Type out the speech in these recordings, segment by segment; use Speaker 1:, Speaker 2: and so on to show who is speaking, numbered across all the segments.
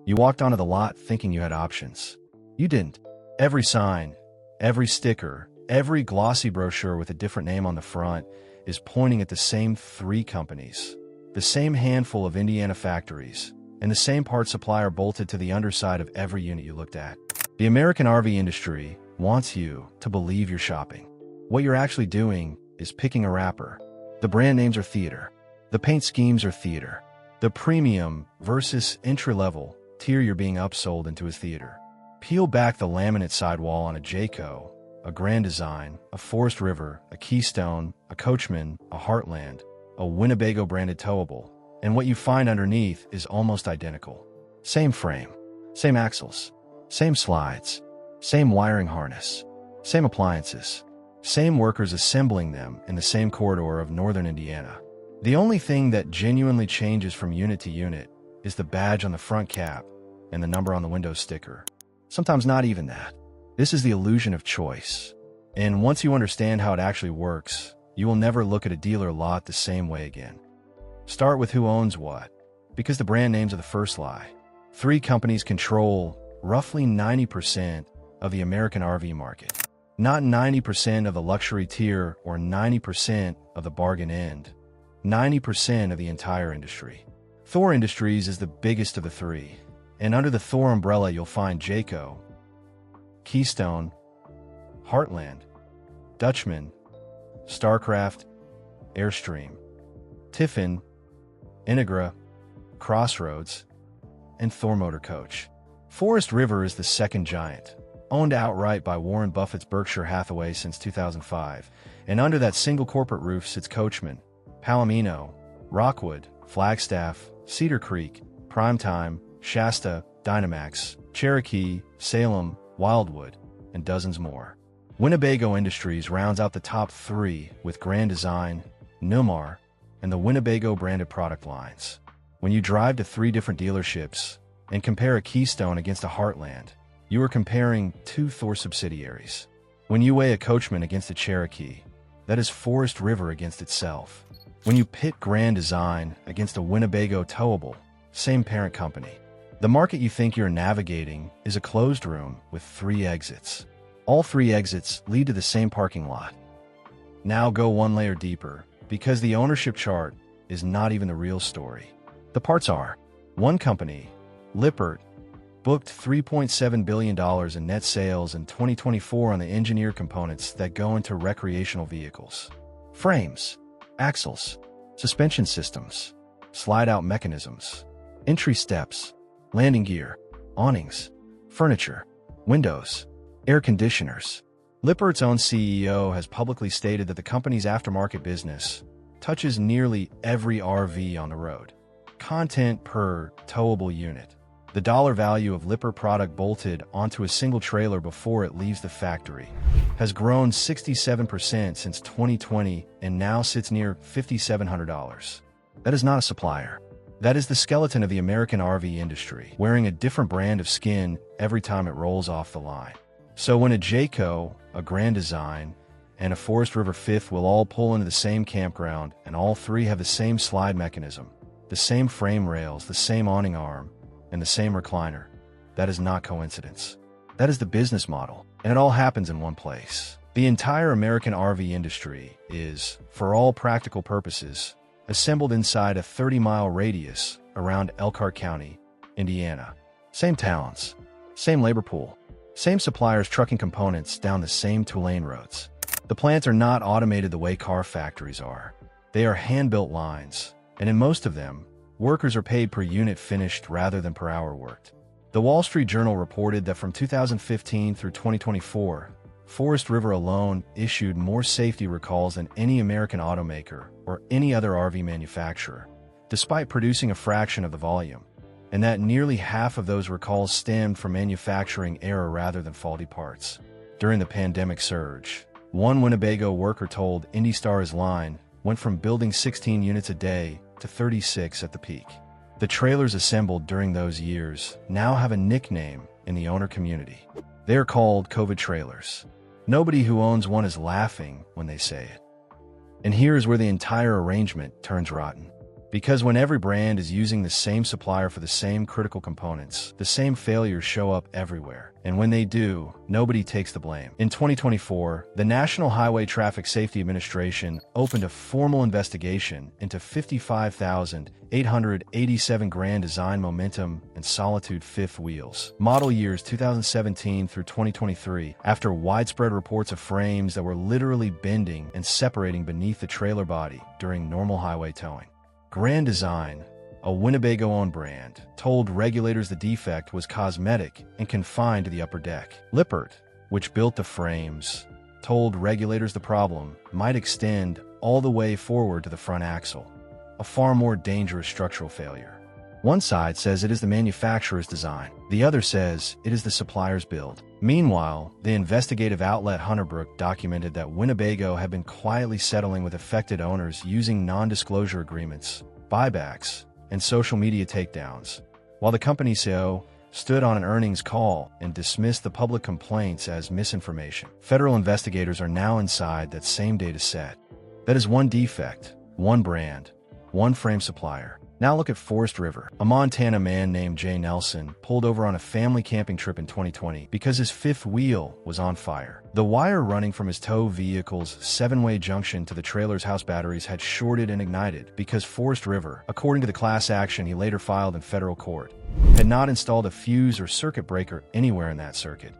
Speaker 1: You walked onto the lot thinking you had options. You didn't. Every sign, every sticker, every glossy brochure with a different name on the front is pointing at the same three companies, the same handful of Indiana factories, and the same part supplier bolted to the underside of every unit you looked at. The American RV industry wants you to believe you're shopping. What you're actually doing is picking a wrapper. The brand names are theater. The paint schemes are theater. The premium versus entry-level tier you're being upsold into is theater. Peel back the laminate sidewall on a Jayco, a Grand Design, a Forest River, a Keystone, a Coachmen, a Heartland, a Winnebago branded towable, and what you find underneath is almost identical. Same frame, same axles, same slides, same wiring harness, same appliances, same workers assembling them in the same corridor of northern Indiana. The only thing that genuinely changes from unit to unit is the badge on the front cap and the number on the window sticker. Sometimes not even that. This is the illusion of choice. And once you understand how it actually works, you will never look at a dealer lot the same way again. Start with who owns what, because the brand names are the first lie. Three companies control roughly 90% of the American RV market. Not 90% of the luxury tier or 90% of the bargain end. 90% of the entire industry. Thor Industries is the biggest of the three, and under the Thor umbrella you'll find Jayco, Keystone, Heartland, Dutchmen, Starcraft, Airstream, Tiffin, Integra, Crossroads, and Thor Motor Coach. Forest River is the second giant, owned outright by Warren Buffett's Berkshire Hathaway since 2005, and under that single corporate roof sits Coachmen, Palomino, Rockwood, Flagstaff, Cedar Creek, Primetime, Shasta, Dynamax, Cherokee, Salem, Wildwood, and dozens more. Winnebago Industries rounds out the top three with Grand Design, Nilmar, and the Winnebago branded product lines. When you drive to three different dealerships and compare a Keystone against a Heartland, you are comparing two Thor subsidiaries. When you weigh a Coachmen against a Cherokee, that is Forest River against itself. When you pit Grand Design against a Winnebago towable, same parent company. The market you think you're navigating is a closed room with three exits. All three exits lead to the same parking lot. Now go one layer deeper, because the ownership chart is not even the real story. The parts are: one company, Lippert, booked $3.7 billion in net sales in 2024 on the engineered components that go into recreational vehicles. Frames, axles, suspension systems, slide-out mechanisms, entry steps, landing gear, awnings, furniture, windows, air conditioners. Lippert's own CEO has publicly stated that the company's aftermarket business touches nearly every RV on the road. Content per towable unit. The dollar value of Lippert product bolted onto a single trailer before it leaves the factory has grown 67% since 2020 and now sits near $5,700. That is not a supplier. That is the skeleton of the American RV industry, wearing a different brand of skin every time it rolls off the line. So when a Jayco, a Grand Design, and a Forest River Fifth will all pull into the same campground and all three have the same slide mechanism, the same frame rails, the same awning arm, and the same recliner, that is not coincidence. That is the business model, and it all happens in one place. The entire American RV industry is, for all practical purposes, assembled inside a 30-mile radius around Elkhart County, Indiana. Same towns, same labor pool, same suppliers trucking components down the same two-lane roads. The plants are not automated the way car factories are. They are hand-built lines, and in most of them, workers are paid per unit finished rather than per hour worked. The Wall Street Journal reported that from 2015 through 2024, Forest River alone issued more safety recalls than any American automaker or any other RV manufacturer, despite producing a fraction of the volume, and that nearly half of those recalls stemmed from manufacturing error rather than faulty parts. During the pandemic surge, one Winnebago worker told IndyStar's line went from building 16 units a day to 36 at the peak. The trailers assembled during those years now have a nickname in the owner community. They are called COVID trailers. Nobody who owns one is laughing when they say it. And here is where the entire arrangement turns rotten. Because when every brand is using the same supplier for the same critical components, the same failures show up everywhere. And when they do, nobody takes the blame. In 2024, the National Highway Traffic Safety Administration opened a formal investigation into 55,887 Grand Design Momentum and Solitude fifth wheels, model years 2017 through 2023, after widespread reports of frames that were literally bending and separating beneath the trailer body during normal highway towing. Grand Design, a Winnebago-owned brand, told regulators the defect was cosmetic and confined to the upper deck. Lippert, which built the frames, told regulators the problem might extend all the way forward to the front axle, a far more dangerous structural failure. One side says it is the manufacturer's design. The other says it is the supplier's build. Meanwhile, the investigative outlet Hunterbrook documented that Winnebago had been quietly settling with affected owners using non-disclosure agreements, buybacks, and social media takedowns, while the company's CEO stood on an earnings call and dismissed the public complaints as misinformation. Federal investigators are now inside that same data set. That is one defect, one brand, one frame supplier. Now look at Forest River. A Montana man named Jay Nelson pulled over on a family camping trip in 2020 because his fifth wheel was on fire. The wire running from his tow vehicle's 7-way junction to the trailer's house batteries had shorted and ignited because Forest River, according to the class action he later filed in federal court, had not installed a fuse or circuit breaker anywhere in that circuit,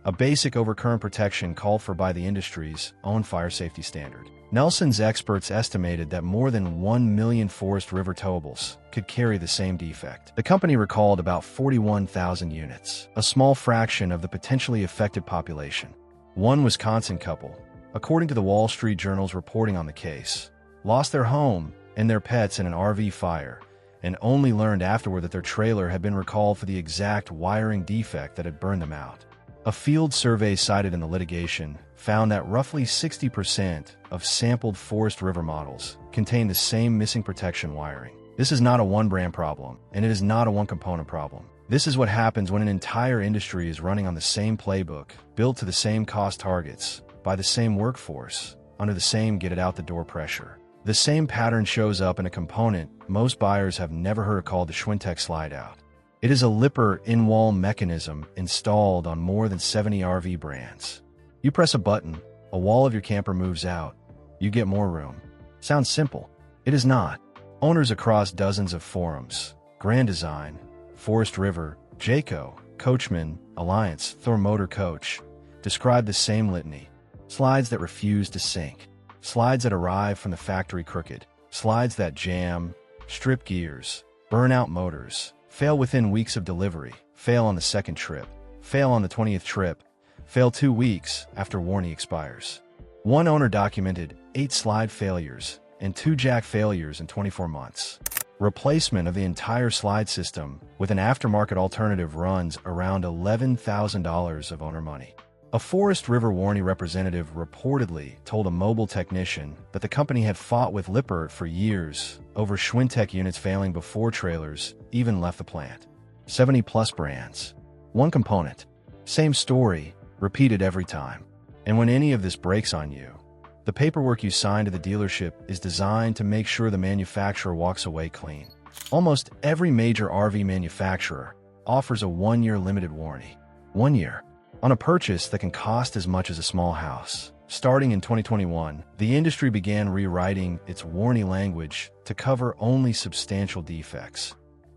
Speaker 1: a basic overcurrent protection called for by the industry's own fire safety standard. Nelson's experts estimated that more than 1 million Forest River towables could carry the same defect. The company recalled about 41,000 units, a small fraction of the potentially affected population. One Wisconsin couple, according to the Wall Street Journal's reporting on the case, lost their home and their pets in an RV fire and only learned afterward that their trailer had been recalled for the exact wiring defect that had burned them out. A field survey cited in the litigation found that roughly 60% of sampled Forest River models contain the same missing protection wiring. This is not a one-brand problem, and it is not a one-component problem. This is what happens when an entire industry is running on the same playbook, built to the same cost targets, by the same workforce, under the same get-it-out-the-door pressure. The same pattern shows up in a component most buyers have never heard called the Schwintek slide-out. It is a Lippert in-wall mechanism installed on more than 70 RV brands. You press a button, a wall of your camper moves out, you get more room. Sounds simple. It is not. Owners across dozens of forums, Grand Design, Forest River, Jayco, Coachmen, Alliance, Thor Motor Coach, describe the same litany. Slides that refuse to sync. Slides that arrive from the factory crooked. Slides that jam, strip gears, burn out motors, fail within weeks of delivery, fail on the second trip, fail on the 20th trip, fail 2 weeks after warranty expires. One owner documented 8 slide failures and 2 jack failures in 24 months. Replacement of the entire slide system with an aftermarket alternative runs around $11,000 of owner money. A Forest River warranty representative reportedly told a mobile technician that the company had fought with Lippert for years over Schwintek units failing before trailers even left the plant. 70-plus brands. One component. Same story, repeated every time. And when any of this breaks on you, the paperwork you sign to the dealership is designed to make sure the manufacturer walks away clean. Almost every major RV manufacturer offers a 1-year limited warranty. 1 year. On a purchase that can cost as much as a small house. Starting in 2021, the industry began rewriting its warranty language to cover only substantial defects,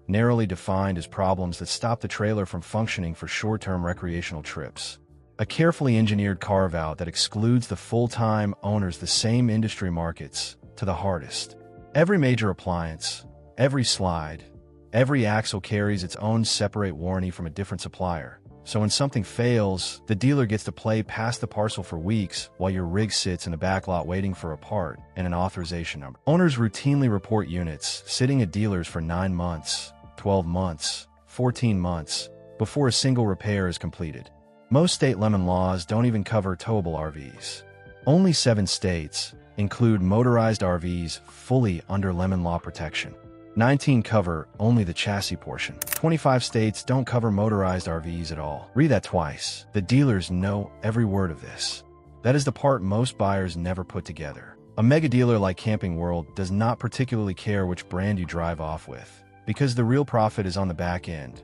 Speaker 1: narrowly defined as problems that stop the trailer from functioning for short-term recreational trips. A carefully engineered carve-out that excludes the full-time owners the same industry markets to the hardest. Every major appliance, every slide, every axle carries its own separate warranty from a different supplier. So when something fails, the dealer gets to play past the parcel for weeks while your rig sits in the back lot waiting for a part and an authorization number. Owners routinely report units sitting at dealers for 9 months, 12 months, 14 months before a single repair is completed. Most state lemon laws don't even cover towable RVs. Only 7 states include motorized RVs fully under lemon law protection. 19 cover only the chassis portion. 25 states don't cover motorized RVs at all. Read that twice. The dealers know every word of this. That is the part most buyers never put together. A mega dealer like Camping World does not particularly care which brand you drive off with, because the real profit is on the back end.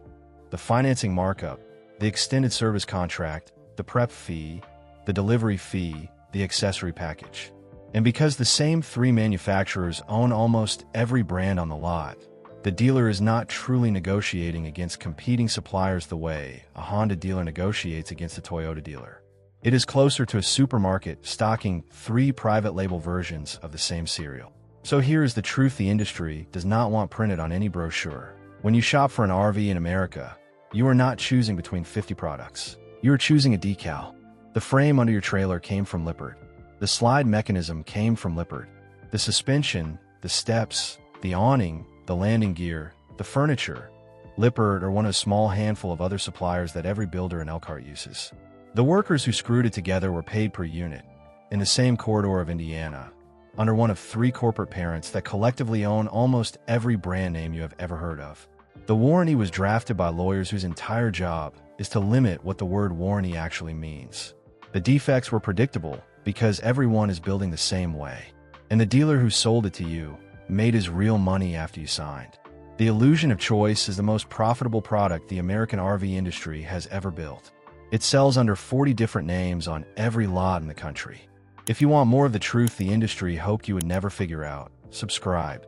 Speaker 1: The financing markup, the extended service contract, the prep fee, the delivery fee, the accessory package. And because the same three manufacturers own almost every brand on the lot, the dealer is not truly negotiating against competing suppliers the way a Honda dealer negotiates against a Toyota dealer. It is closer to a supermarket stocking 3 private label versions of the same cereal. So here is the truth the industry does not want printed on any brochure. When you shop for an RV in America, you are not choosing between 50 products. You are choosing a decal. The frame under your trailer came from Lippert. The slide mechanism came from Lippert. The suspension, the steps, the awning, the landing gear, the furniture, Lippert or one of a small handful of other suppliers that every builder in Elkhart uses. The workers who screwed it together were paid per unit, in the same corridor of Indiana, under one of 3 corporate parents that collectively own almost every brand name you have ever heard of. The warranty was drafted by lawyers whose entire job is to limit what the word warranty actually means. The defects were predictable because everyone is building the same way, and the dealer who sold it to you made his real money after you signed. The illusion of choice is the most profitable product the American RV industry has ever built. It sells under 40 different names on every lot in the country. If you want more of the truth the industry hoped you would never figure out, subscribe.